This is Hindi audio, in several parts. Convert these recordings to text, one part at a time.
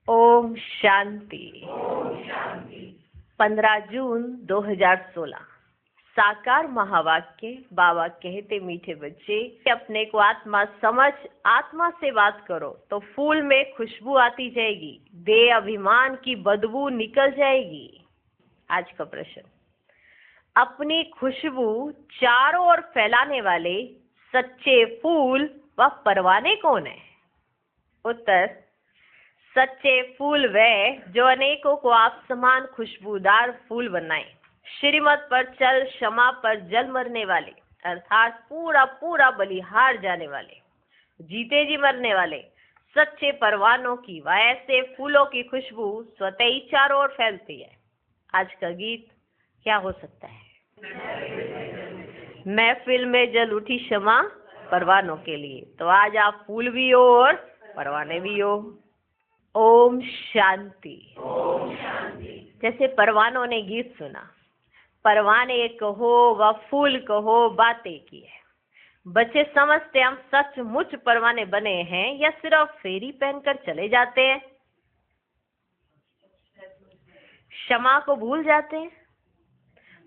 ओम शांति। 15 जून 2016। साकार महावाक्य। बाबा कहते, मीठे बच्चे, अपने को आत्मा समझ, आत्मा से बात करो तो फूल में खुशबू आती जाएगी, देह अभिमान की बदबू निकल जाएगी। आज का प्रश्न, अपनी खुशबू चारों ओर फैलाने वाले सच्चे फूल व परवाने कौन है? उत्तर, सच्चे फूल वे जो अनेकों को आप समान खुशबूदार फूल बनाए, श्रीमत पर चल, क्षमा पर जल मरने वाले, अर्थात पूरा पूरा बलिहार जाने वाले, जीते जी मरने वाले सच्चे परवानों की व ऐसे फूलों की खुशबू स्वतः ही चारों ओर फैलती है। आज का गीत क्या हो सकता है? महफिल में जल उठी क्षमा परवानों के लिए। तो आज आप फूल भी हो और परवाने भी हो। ओम शांति। जैसे परवानों ने गीत सुना, परवाने कहो व फूल कहो, बातें की है। बच्चे समझते हम सचमुच परवाने बने हैं या सिर्फ फेरी पहनकर चले जाते हैं? क्षमा को भूल जाते हैं?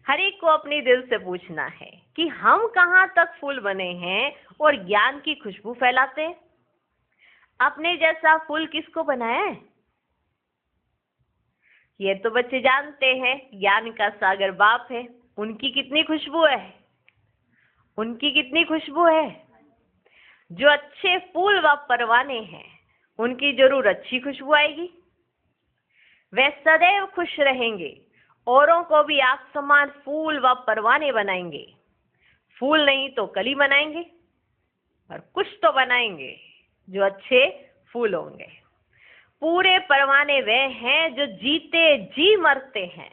हर एक को अपने दिल से पूछना है कि हम कहाँ तक फूल बने हैं और ज्ञान की खुशबू फैलाते हैं। अपने जैसा फूल किसको बनाया है? ये तो बच्चे जानते हैं, ज्ञान का सागर बाप है। उनकी कितनी खुशबू है? उनकी कितनी खुशबू है? जो अच्छे फूल व परवाने हैं, उनकी जरूर अच्छी खुशबू आएगी। वे सदैव खुश रहेंगे, औरों को भी आप समान फूल व परवाने बनाएंगे। फूल नहीं तो कली बनाएंगे, और कुछ तो बनाएंगे जो अच्छे फूल होंगे। पूरे परवाने वे हैं जो जीते जी मरते हैं।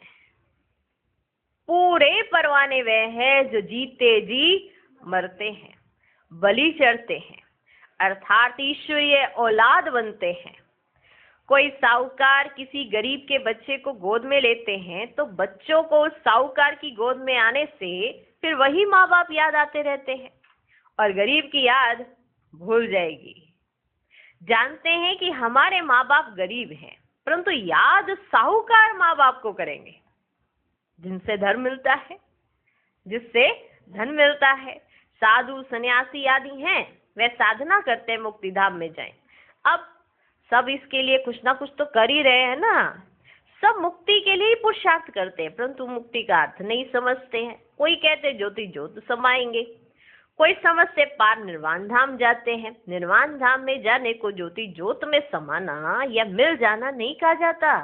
पूरे परवाने वे हैं जो जीते जी मरते हैं, बलि चढ़ते हैं, अर्थात ईश्वरीय औलाद बनते हैं। कोई साहूकार किसी गरीब के बच्चे को गोद में लेते हैं तो बच्चों को उस साहूकार की गोद में आने से फिर वही माँ बाप याद आते रहते हैं और गरीब की याद भूल जाएगी। जानते हैं कि हमारे माँ बाप गरीब हैं, परंतु याद साहूकार माँ बाप को करेंगे जिनसे धर्म मिलता है, जिससे धन मिलता है। साधु सन्यासी आदि हैं, वे साधना करते हैं मुक्ति धाम में जाएं। अब सब इसके लिए कुछ ना कुछ तो कर ही रहे हैं ना। सब मुक्ति के लिए ही पुरुषार्थ करते हैं, परंतु मुक्ति का अर्थ नहीं समझते हैं। कोई कहते ज्योति ज्योत समाएंगे, कोई समझते पार निर्वाण धाम जाते हैं। निर्वाण धाम में जाने को ज्योति ज्योत में समाना या मिल जाना नहीं कहा जाता।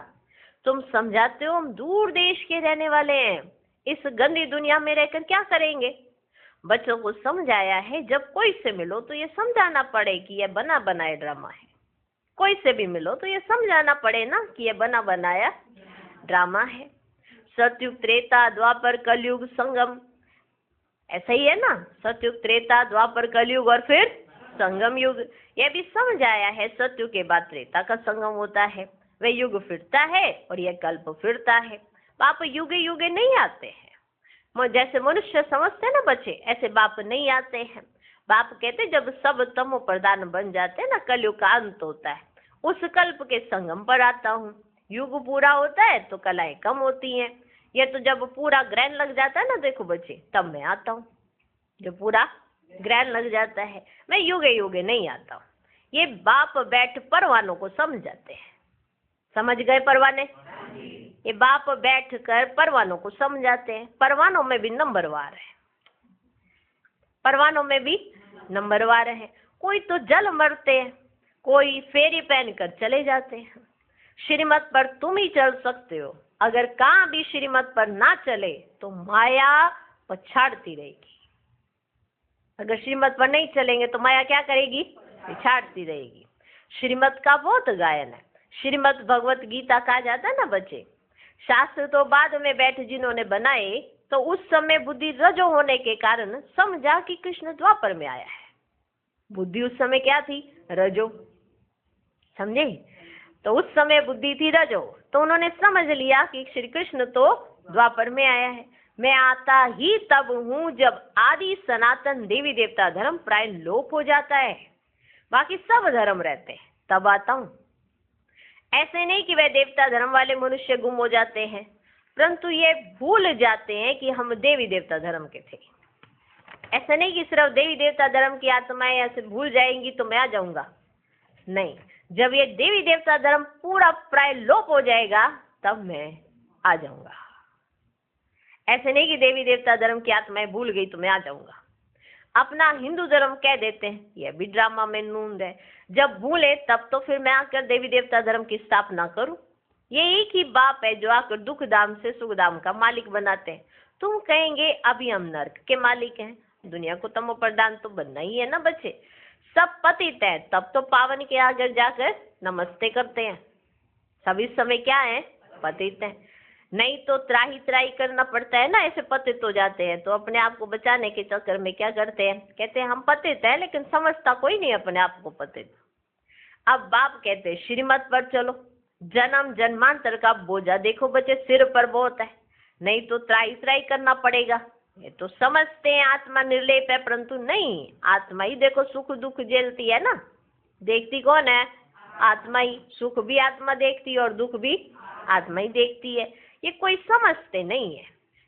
तुम समझाते हो हम दूर देश के रहने वाले हैं, इस गंदी दुनिया में रहकर क्या करेंगे? बच्चों को समझाया है, जब कोई से मिलो तो ये समझाना पड़े कि यह बना बनाया ड्रामा है। कोई से भी मिलो तो ये समझाना पड़े ना कि ये बना बनाया ड्रामा है। सतयुग, त्रेता, द्वापर, कलयुग, संगम, ऐसा ही है ना। सतयुग, त्रेता, द्वापर, कलयुग और फिर संगम युग। यह भी समझाया है, सतयुग के बाद त्रेता का संगम होता है, वह युग फिरता है और यह कल्प फिरता है। बाप युगे युगे नहीं आते हैं। जैसे मनुष्य समझते हैं ना बच्चे, ऐसे बाप नहीं आते हैं। बाप कहते जब सब तमो प्रधान बन जाते हैं ना, कलयुग का अंत होता है, उस कल्प के संगम पर आता हूँ। युग पूरा होता है तो कलाएं कम होती हैं। ये तो जब पूरा ग्रहण लग जाता है ना, देखो बच्चे, तब मैं आता हूँ। जब पूरा ग्रहण लग जाता है, मैं युगे युगे नहीं आता हूँ। ये बाप बैठ परवानों को समझाते हैं। समझ गए परवाने? ये बाप बैठ कर परवानों को समझाते हैं। परवानों में भी नंबरवार है, परवानों में भी नंबरवार है। कोई तो जल मरते हैं, कोई फेरी पहनकर चले जाते हैं। श्रीमत पर तुम ही चल सकते हो, अगर कहाँ भी श्रीमत पर ना चले तो माया पछाड़ती रहेगी। अगर श्रीमत पर नहीं चलेंगे तो माया क्या करेगी? पिछाड़ती रहेगी। श्रीमत का बहुत गायन है। श्रीमद भगवत गीता कहा जाता है ना बच्चे। शास्त्र तो बाद में बैठ जिन्होंने बनाए, तो उस समय बुद्धि रजो होने के कारण समझा कि कृष्ण द्वापर में आया है। बुद्धि उस समय क्या थी? रजो। समझे? तो उस समय बुद्धि थी रजो, तो उन्होंने समझ लिया कि श्री कृष्ण तो द्वापर में आया है। मैं आता ही तब हूँ जब आदि सनातन देवी देवता धर्म प्राय लोप हो जाता है, बाकी सब धर्म रहते हैं, तब आता हूँ। ऐसे नहीं कि वे देवता धर्म वाले मनुष्य गुम हो जाते हैं, परंतु ये भूल जाते हैं कि हम देवी देवता धर्म के थे। ऐसा नहीं कि सिर्फ देवी देवता धर्म की आत्माएं ऐसे भूल जाएंगी तो मैं आ जाऊंगा, नहीं, जब ये देवी देवता धर्म पूरा प्राय लोप हो जाएगा तब मैं आ जाऊंगा। ऐसे नहीं कि देवी देवता धर्म की आत्माएं भूल गई तो मैं आ जाऊंगा। अपना हिंदू धर्म कह देते हैं, यह भी ड्रामा में नूंद है। जब भूले तब तो फिर मैं आकर देवी देवता धर्म की स्थापना करूं। ये एक ही बाप है जो आकर दुख धाम से सुख धाम का मालिक बनाते हैं। तुम कहेंगे अभी हम नर्क के मालिक हैं, दुनिया को तमो प्रधान तो बनना ही है ना बच्चे। सब पतित है तब तो पावन के आगे जाकर नमस्ते करते हैं। सब इस समय क्या है, पतित है। नहीं तो त्राही त्राही करना पड़ता है ना, ऐसे पतित हो जाते हैं। तो अपने आप को बचाने के चक्कर में क्या करते हैं, कहते हैं हम पतित है, लेकिन समझता कोई नहीं अपने आप को पतित। अब बाप कहते हैं श्रीमत पर चलो, जन्म जन्मांतर का बोझा देखो बच्चे सिर पर बहुत है, नहीं तो त्राही त्राही करना पड़ेगा। ये तो समझते हैं आत्मा निर्लेप है, परंतु नहीं, आत्मा ही देखो सुख दुख झेलती है ना। देखती कौन है, आत्मा ही। सुख भी आत्मा देखती है और दुख भी आत्मा ही देखती है। ये कोई समझते नहीं है।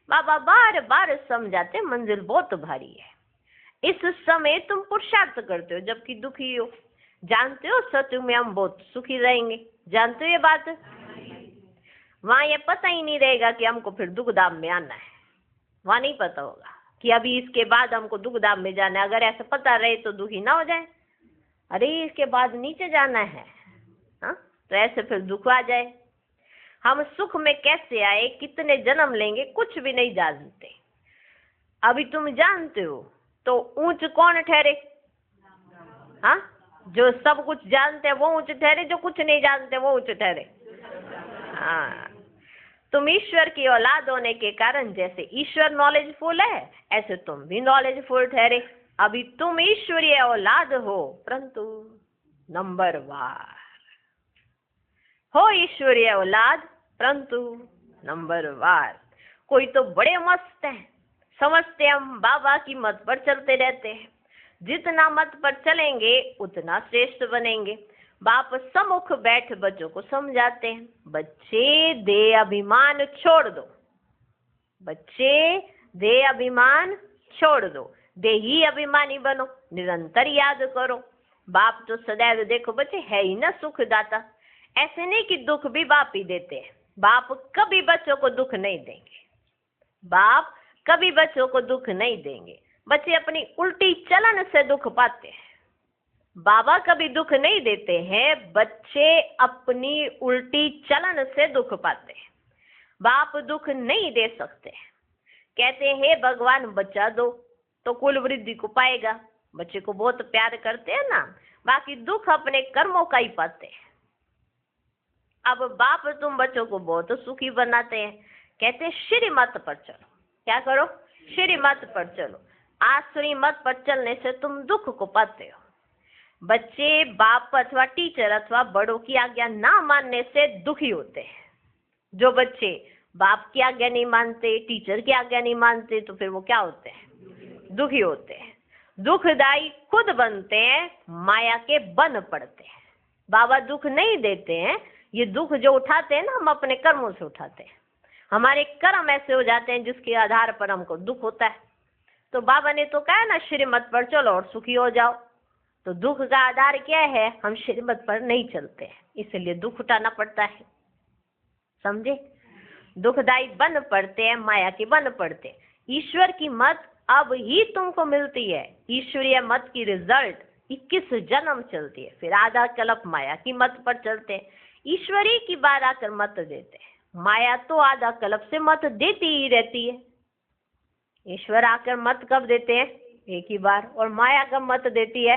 बाबा बार बार समझाते, मंजिल बहुत भारी है। इस समय तुम पुरुषार्थ करते हो जबकि दुखी हो। जानते हो सत्य में हम बहुत सुखी रहेंगे, जानते हो ये बात। वहां ये पता ही नहीं रहेगा कि हमको फिर दुख धाम में आना है। वहां नहीं पता होगा कि अभी इसके बाद हमको दुख धाम में जाना है। अगर ऐसा पता रहे तो दुखी ना हो जाए, अरे इसके बाद नीचे जाना है, हाँ, तो ऐसे फिर दुख आ जाए। हम सुख में कैसे आए, कितने जन्म लेंगे, कुछ भी नहीं जानते। अभी तुम जानते हो तो ऊंच कौन ठहरे, हाँ, जो सब कुछ जानते हैं वो ऊंच ठहरे, जो कुछ नहीं जानते वो ऊंच ठहरे। हाँ, तुम ईश्वर की औलाद होने के कारण जैसे ईश्वर नॉलेजफुल है, ऐसे तुम भी नॉलेजफुल ठहरे। अभी तुम ईश्वरीय औलाद हो, परंतु नंबरवार हो। ईश्वरीय औलाद परंतु नंबरवार। कोई तो बड़े मस्त है, समझते हम बाबा की मत पर चलते रहते हैं। जितना मत पर चलेंगे उतना श्रेष्ठ बनेंगे। बाप सम्मुख बैठ बच्चों को समझाते हैं, बच्चे दे अभिमान छोड़ दो, बच्चे दे अभिमान छोड़ दो, दे ही अभिमानी बनो, निरंतर याद करो। बाप तो सदैव देखो बच्चे है ही ना सुखदाता। ऐसे नहीं कि दुख भी बाप ही देते हैं। बाप कभी बच्चों को दुख नहीं देंगे, बाप कभी बच्चों को दुख नहीं देंगे। बच्चे अपनी उल्टी चलन से दुख पाते हैं, बाबा कभी दुख नहीं देते हैं। बच्चे अपनी उल्टी चलन से दुख पाते हैं। बाप दुख नहीं दे सकते। कहते हैं भगवान बच्चा दो तो कुल वृद्धि को पाएगा। बच्चे को बहुत प्यार करते हैं ना, बाकी दुख अपने कर्मों का ही पाते हैं। अब बाप तुम बच्चों को बहुत सुखी बनाते हैं, कहते हैं श्रीमत पर चलो। क्या करो, श्रीमत पर चलो। आश्री मत पर चलने से तुम दुख को पाते हो। बच्चे बाप अथवा टीचर अथवा बड़ों की आज्ञा ना मानने से दुखी होते हैं। जो बच्चे बाप की आज्ञा नहीं मानते, टीचर की आज्ञा नहीं मानते, तो फिर वो क्या होते हैं, दुखी होते हैं। दुखदाई खुद बनते हैं, माया के बन पड़ते हैं। बाबा दुख नहीं देते हैं। ये दुख जो उठाते हैं ना, हम अपने कर्मों से उठाते हैं। हमारे कर्म ऐसे हो जाते हैं जिसके आधार पर हमको दुख होता है। तो बाबा ने तो कहा ना श्रीमत पर चलो और सुखी हो जाओ। तो दुख का आधार क्या है, हम श्रीमत पर नहीं चलते हैं, इसलिए दुख उठाना पड़ता है। समझे, दुखदाई बन पड़ते हैं, माया के बन पड़ते हैं। ईश्वर की मत अब ही तुमको मिलती है। ईश्वरीय मत की रिजल्ट 21 जन्म चलती है, फिर आधा कल्प माया की मत पर चलते हैं। ईश्वरी की बार आकर मत देते हैं, माया तो आधा कल्प से मत देती ही रहती है। ईश्वर आकर मत कब देते हैं, एक ही बार, और माया कब मत देती है,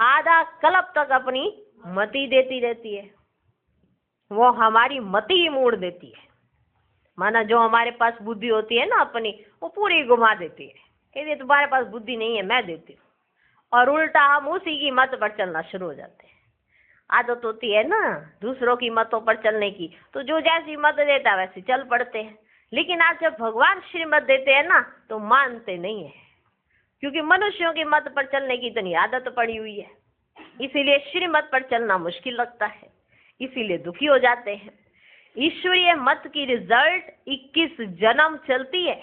आधा कल्प तक अपनी मति देती रहती है। वो हमारी मति ही मोड़ देती है। माना जो हमारे पास बुद्धि होती है ना अपनी, वो पूरी घुमा देती है, कहती है तुम्हारे पास बुद्धि नहीं है, मैं देती हूँ। और उल्टा हम उसी की मत पर चलना शुरू हो जाते हैं। आदत होती है ना दूसरों की मतों पर चलने की, तो जो जैसी मत देता है वैसे चल पड़ते हैं। लेकिन आज जब भगवान श्रीमत देते हैं ना, तो मानते नहीं है, क्योंकि मनुष्यों की मत पर चलने की इतनी आदत पड़ी हुई है। इसीलिए श्रीमत पर चलना मुश्किल लगता है। इसीलिए दुखी हो जाते हैं। ईश्वरीय मत की रिजल्ट 21 जन्म चलती है,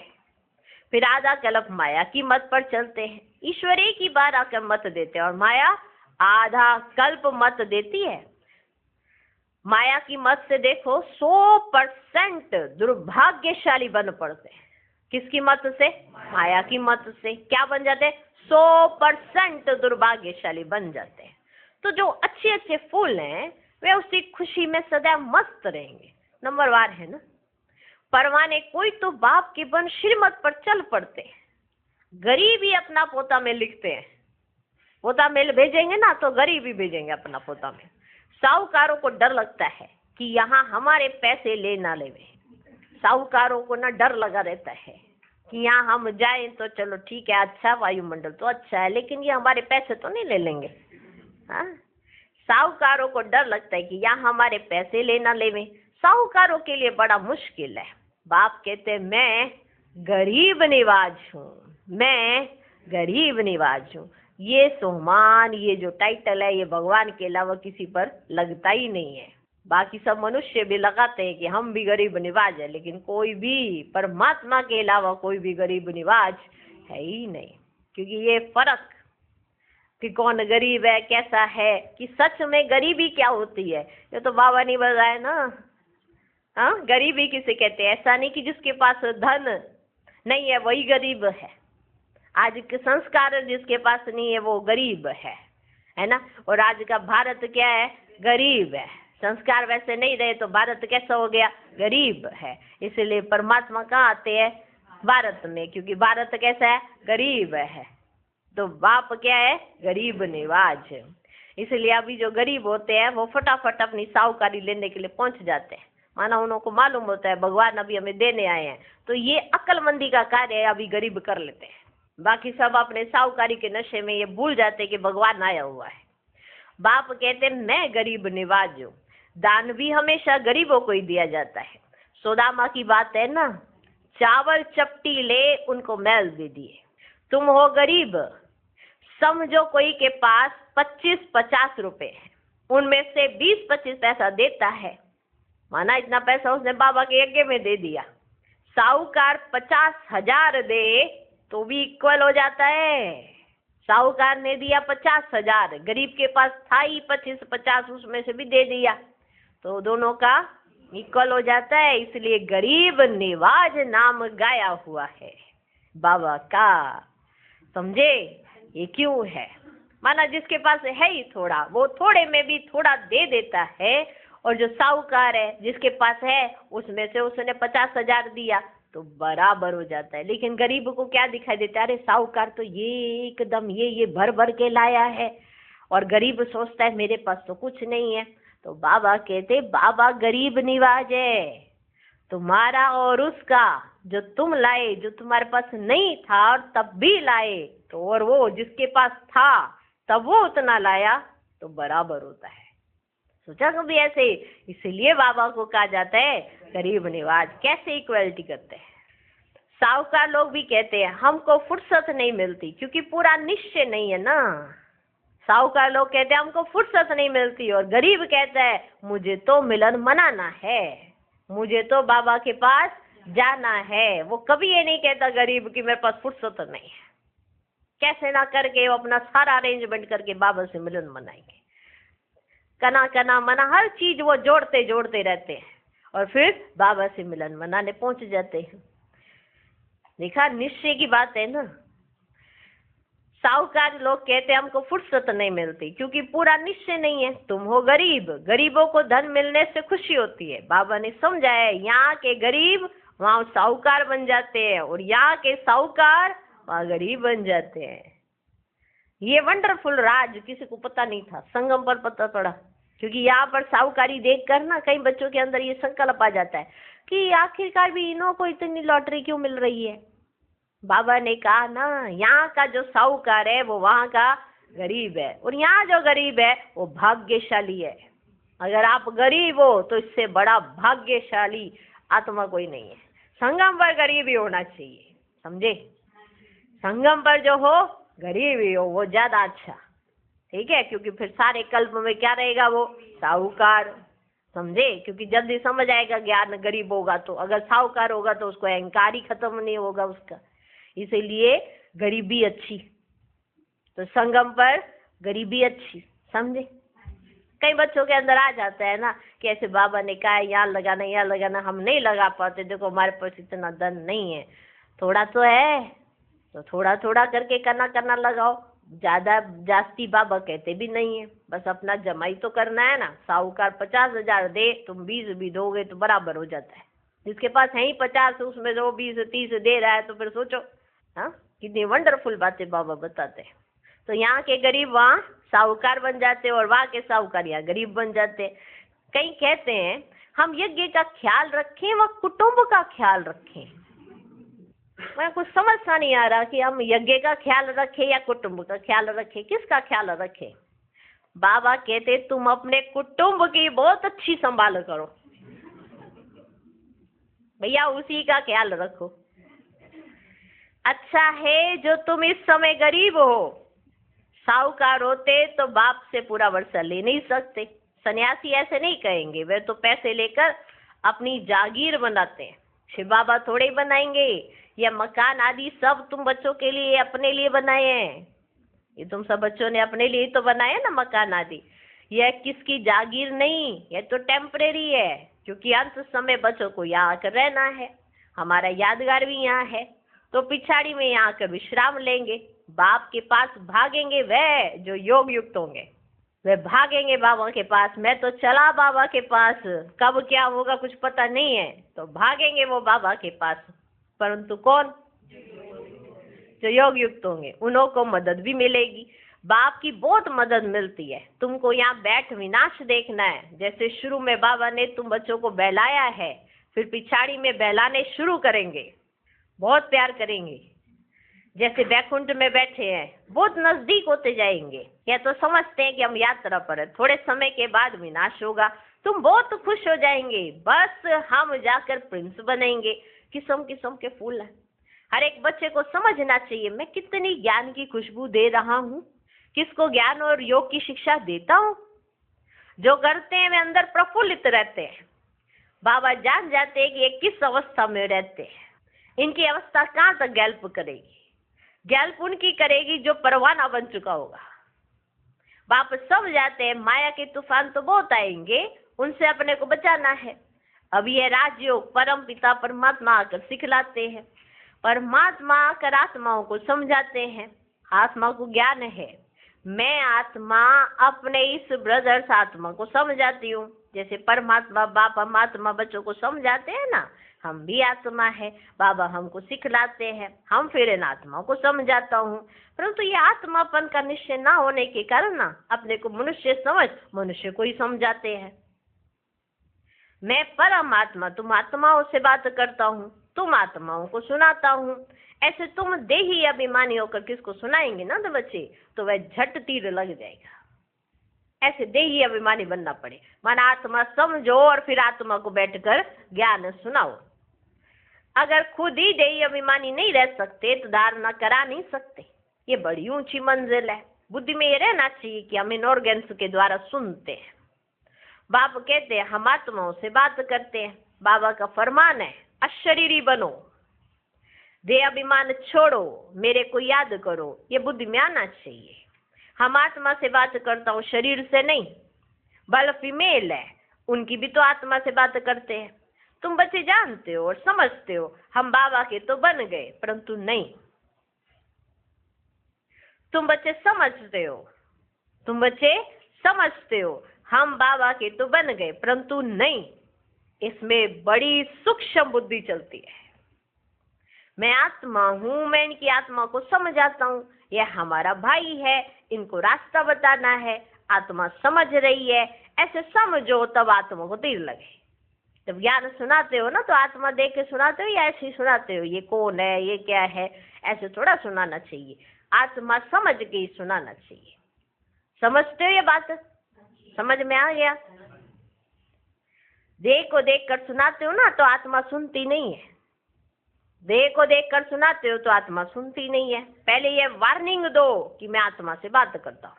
फिर आधा कल्प माया की मत पर चलते हैं। ईश्वरीय की बार आकर मत देते हैं और माया आधा कल्प मत देती है। माया की मत से देखो 100% दुर्भाग्यशाली बन पड़ते हैं। किसकी मत से? माया की मत से। क्या बन जाते हैं? 100% दुर्भाग्यशाली बन जाते हैं। तो जो अच्छे अच्छे फूल हैं वे उसी खुशी में सदा मस्त रहेंगे। नंबरवार है ना। परवाने कोई तो बाप के बन श्रीमत पर चल पड़ते हैं। गरीब ही अपना पोता में लिखते हैं। पोता मेल भेजेंगे ना तो गरीब ही भेजेंगे अपना पोता में। साहूकारों को डर लगता है कि यहाँ हमारे पैसे ले ना लेवे। साहूकारों को ना डर लगा रहता है कि यहाँ हम जाएं तो चलो ठीक है, अच्छा वायुमंडल तो अच्छा है, लेकिन ये हमारे पैसे तो नहीं ले लेंगे। हाँ, साहूकारों को डर लगता है कि यहाँ हमारे पैसे लेना लेवे। साहूकारों के लिए बड़ा मुश्किल है। बाप कहते मैं गरीब निवाज हूँ, मैं गरीब निवाज हूँ। ये सोहमान, ये जो टाइटल है, ये भगवान के अलावा किसी पर लगता ही नहीं है। बाकी सब मनुष्य भी लगाते हैं कि हम भी गरीब निवाज है, लेकिन कोई भी परमात्मा के अलावा कोई भी गरीब निवाज है ही नहीं। क्योंकि ये फर्क कि कौन गरीब है, कैसा है, कि सच में गरीबी क्या होती है, ये तो बाबा ने बताया ना। हाँ, गरीबी किसे कहते हैं? ऐसा नहीं कि जिसके पास धन नहीं है वही गरीब है। आज के संस्कार जिसके पास नहीं है वो गरीब है ना। और आज का भारत क्या है? गरीब है। संस्कार वैसे नहीं रहे तो भारत कैसा हो गया? गरीब है। इसलिए परमात्मा कहाँ आते हैं? भारत में, क्योंकि भारत कैसा है? गरीब है। तो बाप क्या है? गरीब निवाज। इसलिए अभी जो गरीब होते हैं वो फटाफट अपनी साहूकारी लेने के लिए पहुंच जाते हैं। माना उनको मालूम होता है भगवान अभी हमें देने आए हैं, तो ये अक्लमंदी का कार्य है, अभी गरीब कर लेते हैं। बाकी सब अपने साहूकारी के नशे में ये भूल जाते कि भगवान आया हुआ है। बाप कहते मैं गरीब निवाज हूँ। दान भी हमेशा गरीबों को ही दिया जाता है। सुदामा की बात है ना, चावल चपटी ले उनको मैल दे दिए। तुम हो गरीब, समझो कोई के पास 25-50 रुपए है, उनमें से 20-25 पैसा देता है। माना इतना पैसा उसने बाबा के यज्ञ में दे दिया। साहूकार 50,000 दे तो भी इक्वल हो जाता है। साहूकार ने दिया 50,000, गरीब के पास था ही 25-50, उसमें से भी दे दिया, तो दोनों का इक्वल हो जाता है। इसलिए गरीब निवाज नाम गाया हुआ है बाबा का। समझे ये क्यों है? माना जिसके पास है ही थोड़ा, वो थोड़े में भी थोड़ा दे देता है, और जो साहूकार है जिसके पास है उसमें से उसने 50,000 दिया तो बराबर हो जाता है। लेकिन गरीब को क्या दिखाई देता है? अरे साहूकार तो ये एकदम ये भर भर के लाया है, और गरीब सोचता है मेरे पास तो कुछ नहीं है। तो बाबा कहते बाबा गरीब निवाज है। तुम्हारा और उसका जो तुम लाए, जो तुम्हारे पास नहीं था और तब भी लाए, तो और वो जिसके पास था तब वो उतना लाया तो बराबर होता है। सोचा कभी ऐसे? इसलिए बाबा को कहा जाता है गरीब निवाज। कैसे इक्वलिटी करते हैं? साहूकार लोग भी कहते हैं हमको फुर्सत नहीं मिलती, क्योंकि पूरा निश्चय नहीं है ना। साहूकार लोग कहते हैं हमको फुर्सत नहीं मिलती, और गरीब कहता है मुझे तो मिलन मनाना है, मुझे तो बाबा के पास जाना है। वो कभी ये नहीं कहता गरीब की मेरे पास फुर्सत नहीं है। कैसे ना करके वो अपना सारा अरेंजमेंट करके बाबा से मिलन मनाएंगे। कना कना मना हर चीज वो जोड़ते जोड़ते रहते हैं, और फिर बाबा से मिलन मनाने पहुंच जाते हैं। देखा, निश्चय की बात है ना। साहूकार लोग कहते हैं हमको फुर्सत नहीं मिलती, क्योंकि पूरा निश्चय नहीं है। तुम हो गरीब, गरीबों को धन मिलने से खुशी होती है। बाबा ने समझाया यहाँ के गरीब वहाँ साहूकार बन जाते हैं, और यहाँ के साहूकार वहाँ गरीब बन जाते हैं। ये वंडरफुल राज किसी को पता नहीं था, संगम पर पता पड़ा। क्योंकि यहाँ पर साहूकारी देखकर ना कई बच्चों के अंदर ये संकल्प आ जाता है कि आखिरकार भी इन्हों को इतनी लॉटरी क्यों मिल रही है। बाबा ने कहा ना, यहाँ का जो साहूकार है वो वहाँ का गरीब है, और यहाँ जो गरीब है वो भाग्यशाली है। अगर आप गरीब हो तो इससे बड़ा भाग्यशाली आत्मा कोई नहीं है। संगम पर गरीब ही होना चाहिए, समझे? संगम पर जो हो गरीब ही हो वो ज्यादा अच्छा, ठीक है? क्योंकि फिर सारे कल्प में क्या रहेगा? वो साहूकार। समझे? क्योंकि जल्दी समझ आएगा ज्ञान गरीब होगा तो, अगर साहूकार होगा तो उसको अहंकार ही खत्म नहीं होगा उसका। इसीलिए गरीबी अच्छी, तो संगम पर गरीबी अच्छी, समझे? कई बच्चों के अंदर आ जाता है ना कि ऐसे बाबा ने कहा यहाँ लगाना यहाँ लगाना, हम नहीं लगा पाते, देखो हमारे पास इतना धन नहीं है। थोड़ा तो है तो थोड़ा थोड़ा करके करना लगाओ, ज्यादा जास्ती बाबा कहते भी नहीं है, बस अपना जमाई तो करना है ना। साहूकार 50,000 दे, तुम 20 भी दोगे तो बराबर हो जाता है। जिसके पास है ही 50, उसमें जो 20-30 दे रहा है, तो फिर सोचो हाँ कितनी वंडरफुल बातें बाबा बताते हैं। तो यहाँ के गरीब वहाँ साहूकार बन जाते और वहाँ के साहूकार यहाँ गरीब बन जाते। कई कहते हैं हम यज्ञ का ख्याल रखें व कुटुंब का ख्याल रखें। मैं कुछ समझ सा नहीं आ रहा कि हम यज्ञ का ख्याल रखें या कुटुंब का ख्याल रखें, किसका ख्याल रखें? बाबा कहते तुम अपने कुटुंब की बहुत अच्छी संभाल करो भैया, उसी का ख्याल रखो। अच्छा है जो तुम इस समय गरीब हो, साहूकार होते तो बाप से पूरा वर्षा ले नहीं सकते। सन्यासी ऐसे नहीं कहेंगे, वे तो पैसे लेकर अपनी जागीर बनाते हैं। शिव बाबा थोड़े ही बनाएंगे। या मकान आदि सब तुम बच्चों के लिए अपने लिए बनाए हैं, ये तुम सब बच्चों ने अपने लिए तो बनाए ना मकान आदि। यह किसकी जागीर नहीं, यह तो टेम्परेरी है, क्योंकि अंत समय बच्चों को यहाँ आकर रहना है। हमारा यादगार भी यहाँ है, तो पिछाड़ी में यहाँ आकर विश्राम लेंगे। बाप के पास भागेंगे वह जो योग युक्त होंगे, वे भागेंगे बाबा के पास। मैं तो चला बाबा के पास, कब क्या होगा कुछ पता नहीं है, तो भागेंगे वो बाबा के पास। परंतु कौन? जो योग युक्त होंगे, उन्हों को मदद भी मिलेगी। बाप की बहुत मदद मिलती है। तुमको यहाँ बैठ विनाश देखना है। जैसे शुरू में बाबा ने तुम बच्चों को बहलाया है, फिर पिछाड़ी में बहलाने शुरू करेंगे, बहुत प्यार करेंगे। जैसे बैकुंठ में बैठे हैं, बहुत नजदीक होते जाएंगे। या तो समझते हैं कि हम यात्रा पर है, थोड़े समय के बाद विनाश होगा, तुम बहुत खुश हो जाएंगे, बस हम जाकर प्रिंस बनेंगे। किस्म किस्म के फूल हैं। हर एक बच्चे को समझना चाहिए मैं कितनी ज्ञान की खुशबू दे रहा हूँ, किसको ज्ञान और योग की शिक्षा देता हूँ। जो करते हैं वे अंदर प्रफुल्लित रहते हैं। बाबा जान जाते हैं कि ये किस अवस्था में रहते हैं, इनकी अवस्था कहाँ तक गैल्प करेगी। गैल्प उनकी करेगी जो परवाना बन चुका होगा। बाप सब जाते हैं माया के तूफान तो बहुत आएंगे, उनसे अपने को बचाना है। अब ये राजयोग परम पिता परमात्मा आकर सिखलाते हैं, परमात्मा आकर आत्माओं को समझाते हैं। आत्मा को ज्ञान है, मैं आत्मा अपने इस ब्रदर्स आत्मा को समझाती हूँ। जैसे परमात्मा बाप परमात्मा बच्चों को समझाते हैं ना, हम भी आत्मा है, बाबा हमको सिखलाते हैं, हम फिर इन आत्माओं को समझाता हूँ। परंतु ये आत्मापन का निश्चय ना होने के कारण ना अपने को मनुष्य समझ मनुष्य को ही समझाते हैं। मैं परमात्मा तुम आत्माओं से बात करता हूँ, तुम आत्माओं को सुनाता हूँ। ऐसे तुम देही अभिमानी होकर किसको सुनाएंगे ना तो बच्चे, तो वह झट तीर लग जाएगा। ऐसे देही अभिमानी बनना पड़े, माना आत्मा समझो और फिर आत्मा को बैठकर ज्ञान सुनाओ। अगर खुद ही देही अभिमानी नहीं रह सकते तो धारणा करा नहीं सकते। ये बड़ी ऊंची मंजिल है। बुद्धि में ये रहना चाहिए कि हम इन ऑर्गन्स के द्वारा सुनते हैं। बाप कहते हैं हम आत्माओं से बात करते हैं। बाबा का फरमान है अशरीरी बनो, देह अभिमान छोड़ो, मेरे को याद करो। ये बुद्धि में आना चाहिए। हम आत्मा से बात करता हूँ, शरीर से नहीं। बल फीमेल है, उनकी भी तो आत्मा से बात करते हैं। तुम बच्चे जानते हो और समझते हो हम बाबा के तो बन गए, परंतु नहीं। तुम बच्चे समझते हो, तुम बच्चे समझते हो हम बाबा के तो बन गए, परंतु नहीं। इसमें बड़ी सूक्ष्म बुद्धि चलती है। मैं आत्मा हूँ, मैं इनकी आत्मा को समझाता हूँ। यह हमारा भाई है, इनको रास्ता बताना है, आत्मा समझ रही है। ऐसे समझो तब आत्मा को तीर लगे। जब ज्ञान सुनाते हो ना तो आत्मा देख के सुनाते हो या ऐसे ही सुनाते हो, ये कौन है ये क्या है, ऐसे थोड़ा सुनाना चाहिए। आत्मा समझ के ही सुनाना चाहिए। समझते हो ये बात? समझ में आ गया? देह को देख कर सुनाते हो ना तो आत्मा सुनती नहीं है। देह को देखकर सुनाते हो तो आत्मा सुनती नहीं है। पहले ये वार्निंग दो कि मैं आत्मा से बात करता हूँ।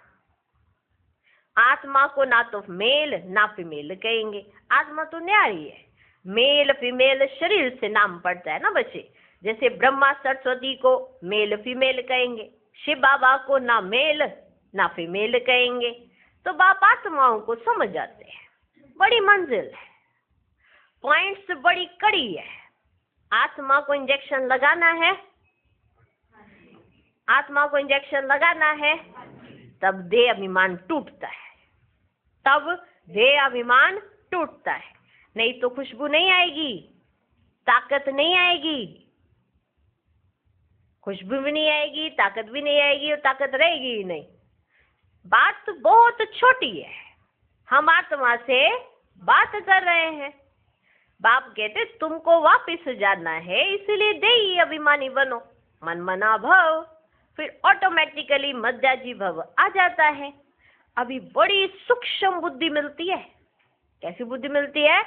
आत्मा को ना तो मेल ना फीमेल कहेंगे, आत्मा तो न्यारी है। मेल फीमेल शरीर से नाम पड़ता है ना बच्चे। जैसे ब्रह्मा सरस्वती को मेल फीमेल कहेंगे, शिव बाबा को ना मेल ना फीमेल कहेंगे। तो बाप आत्माओं को समझ जाते हैं। बड़ी मंजिल है, पॉइंट्स बड़ी कड़ी है। आत्मा को इंजेक्शन लगाना है, आत्मा को इंजेक्शन लगाना है, तब देह अभिमान टूटता है, तब देह अभिमान टूटता है। नहीं तो खुशबू नहीं आएगी, ताकत नहीं आएगी, खुशबू भी नहीं आएगी, ताकत भी नहीं आएगी, और ताकत रहेगी ही नहीं। बात तो बहुत छोटी है, हम आत्मा से बात कर रहे हैं। बाप कहते तुमको वापिस जाना है, इसलिए देही अभिमानी बनो, मन मना भव, फिर ऑटोमेटिकली मध्याजी भव आ जाता है। अभी बड़ी सूक्ष्म बुद्धि मिलती है। कैसी बुद्धि मिलती है?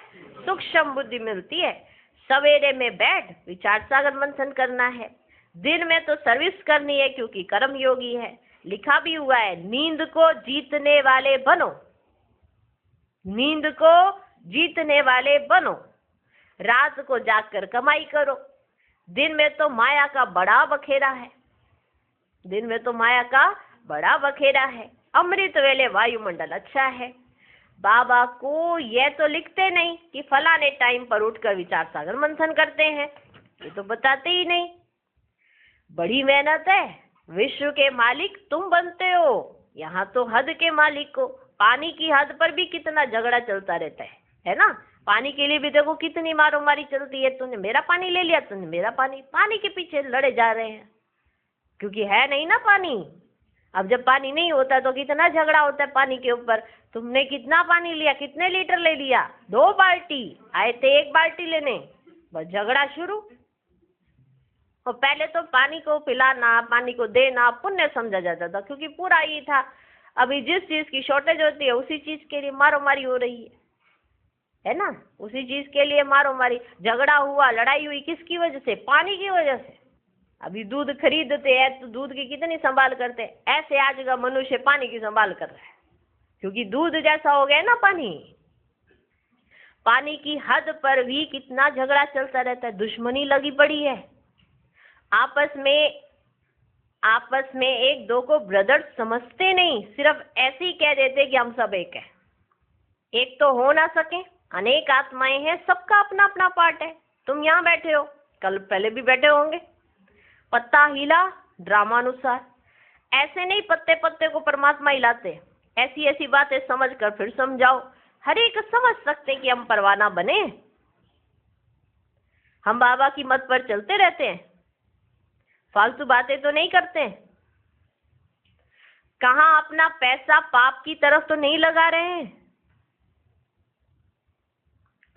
सूक्ष्म बुद्धि मिलती है। सवेरे में बैठ विचार सागर मंथन करना है, दिन में तो सर्विस करनी है क्योंकि कर्म योगी है। लिखा भी हुआ है, नींद को जीतने वाले बनो, नींद को जीतने वाले बनो, रात को जागकर कमाई करो। दिन में तो माया का बड़ा बखेरा है, दिन में तो माया का बड़ा बखेरा है। अमृत वेले वायुमंडल अच्छा है। बाबा को यह तो लिखते नहीं कि फलाने टाइम पर उठकर विचार सागर मंथन करते हैं, ये तो बताते ही नहीं। बड़ी मेहनत है, विश्व के मालिक तुम बनते हो, यहाँ तो हद के मालिक को। पानी की हद पर भी कितना झगड़ा चलता रहता है ना। पानी के लिए भी देखो कितनी मारो मारी चलती है, तूने मेरा पानी ले लिया, तूने मेरा पानी, पानी के पीछे लड़े जा रहे हैं क्योंकि है नहीं ना पानी। अब जब पानी नहीं होता तो कितना झगड़ा होता है पानी के ऊपर। तुमने कितना पानी लिया, कितने लीटर ले लिया, 2 बाल्टी, आए थे 1 बाल्टी लेने, बस झगड़ा शुरू। और पहले तो पानी को पिलाना, पानी को देना पुण्य समझा जाता था क्योंकि पूरा ही था। अभी जिस चीज की शॉर्टेज होती है उसी चीज के लिए मारो मारी हो रही है ना, उसी चीज के लिए मारो मारी। झगड़ा हुआ, लड़ाई हुई, किसकी वजह से? पानी की वजह से। अभी दूध खरीदते हैं तो दूध की कितनी संभाल करते हैं, ऐसे आज का मनुष्य पानी की संभाल कर रहा है क्योंकि दूध जैसा हो गया ना पानी। पानी की हद पर भी कितना झगड़ा चलता रहता है, दुश्मनी लगी पड़ी है। आपस में एक दो को ब्रदर समझते नहीं, सिर्फ ऐसे ही कह देते कि हम सब एक है। एक तो हो ना सके, अनेक आत्माएं हैं, सबका अपना अपना पार्ट है। तुम यहाँ बैठे हो, कल पहले भी बैठे होंगे। पत्ता हिला ड्रामानुसार, ऐसे नहीं पत्ते पत्ते को परमात्मा हिलाते। ऐसी ऐसी बातें समझ कर फिर समझाओ, हर एक समझ सकते कि हम परवाना बने। हम बाबा की मत पर चलते रहते हैं, फालतू बातें तो नहीं करते। कहाँ अपना पैसा पाप की तरफ तो नहीं लगा रहे हैं,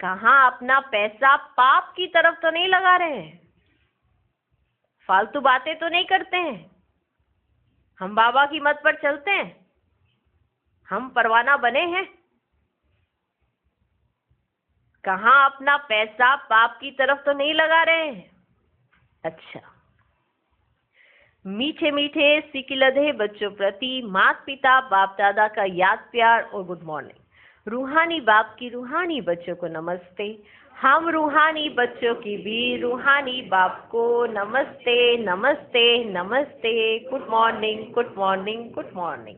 कहाँ अपना पैसा पाप की तरफ तो नहीं लगा रहे हैं, फालतू बातें तो नहीं करते हैं। हम बाबा की मत पर चलते हैं, हम परवाना बने हैं। कहाँ अपना पैसा पाप की तरफ तो नहीं लगा रहे हैं। अच्छा, मीठे मीठे सिकिलधे बच्चों प्रति माता पिता बाप दादा का याद प्यार और गुड मॉर्निंग। रूहानी बाप की रूहानी बच्चों को नमस्ते। हम रूहानी बच्चों की भी रूहानी बाप को नमस्ते नमस्ते नमस्ते। Good morning good morning good morning.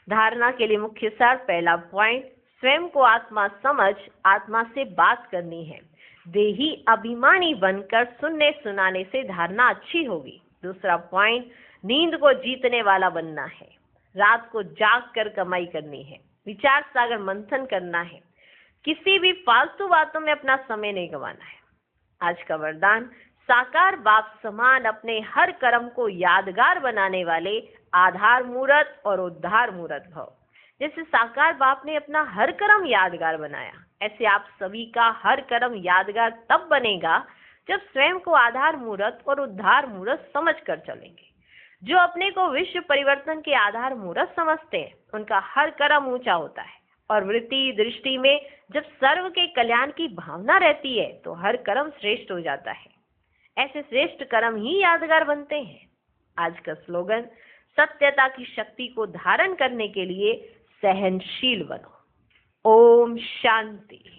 धारणा के लिए मुख्य सार, पहला पॉइंट, स्वयं को आत्मा समझ आत्मा से बात करनी है। देही अभिमानी बनकर सुनने सुनाने से धारणा अच्छी होगी। दूसरा पॉइंट, नींद को जीतने वाला बनना है, रात को जाग कर कमाई करनी है, विचार सागर मंथन करना है, किसी भी फालतू बातों में अपना समय नहीं गंवाना है। आज का वरदान, साकार बाप समान अपने हर कर्म को यादगार बनाने वाले आधार मूर्त और उद्धार मूर्त भव। जैसे साकार बाप ने अपना हर कर्म यादगार बनाया, ऐसे आप सभी का हर कर्म यादगार तब बनेगा जब स्वयं को आधार मूर्त और उद्धार मूर्त समझ कर चलेंगे। जो अपने को विश्व परिवर्तन के आधार मूर्त समझते हैं, उनका हर कर्म ऊंचा होता है और वृत्ति दृष्टि में जब सर्व के कल्याण की भावना रहती है तो हर कर्म श्रेष्ठ हो जाता है। ऐसे श्रेष्ठ कर्म ही यादगार बनते हैं। आज का स्लोगन, सत्यता की शक्ति को धारण करने के लिए सहनशील बनो। ओम शांति।